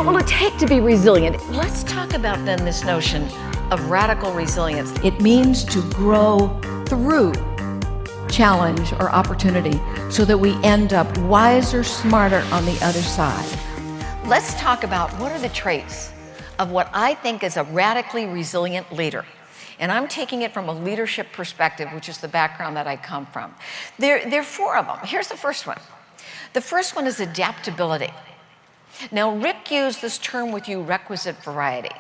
What will it take to be resilient? Let's talk about then this notion of radical resilience. It means to grow through challenge or opportunity so that we end up wiser, smarter on the other side. Let's talk about what are the traits of what I think is a radically resilient leader. And I'm taking it from a leadership perspective, which is the background that I come from. There are 4 of them. Here's the first one. The first one is adaptability. Now, Rick used this term with you, requisite variety.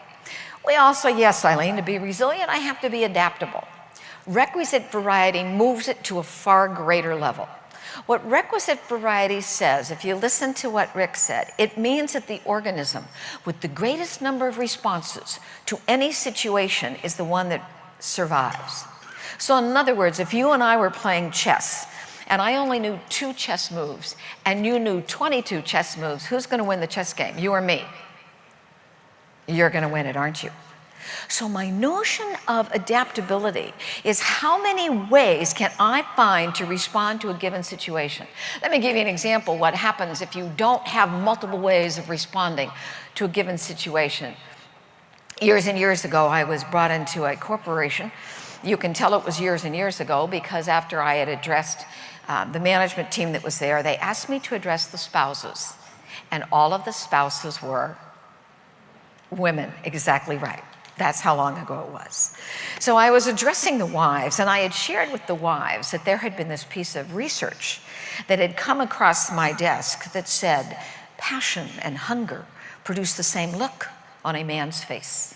We also, yes, Eileen, to be resilient, I have to be adaptable. Requisite variety moves it to a far greater level. What requisite variety says, if you listen to what Rick said, it means that the organism with the greatest number of responses to any situation is the one that survives. So in other words, if you and I were playing chess, and I only knew 2 chess moves, and you knew 22 chess moves, who's going to win the chess game, you or me? You're going to win it, aren't you? So my notion of adaptability is how many ways can I find to respond to a given situation? Let me give you an example what happens if you don't have multiple ways of responding to a given situation. Years and years ago, I was brought into a corporation. You can tell it was years and years ago because after I had addressed the management team that was there, they asked me to address the spouses. And all of the spouses were women, exactly right. That's how long ago it was. So I was addressing the wives, and I had shared with the wives that there had been this piece of research that had come across my desk that said passion and hunger produce the same look on a man's face.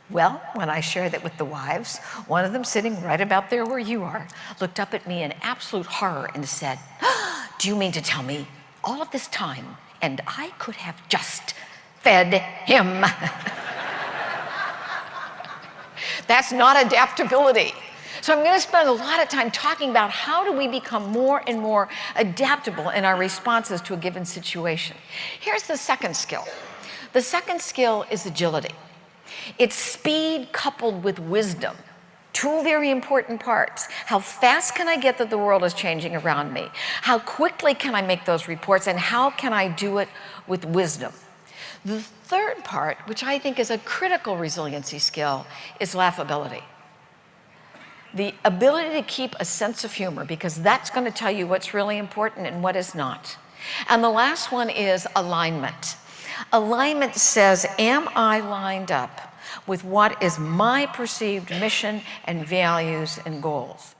Well, when I shared that with the wives, one of them sitting right about there where you are, looked up at me in absolute horror and said, "Do you mean to tell me all of this time and I could have just fed him?" That's not adaptability. So I'm going to spend a lot of time talking about how do we become more and more adaptable in our responses to a given situation. Here's the second skill. The second skill is agility. It's speed coupled with wisdom. 2 very important parts. How fast can I get that the world is changing around me? How quickly can I make those reports? And how can I do it with wisdom? The third part, which I think is a critical resiliency skill, is laughability. The ability to keep a sense of humor, because that's going to tell you what's really important and what is not. And the last one is alignment. Alignment says, am I lined up with what is my perceived mission and values and goals?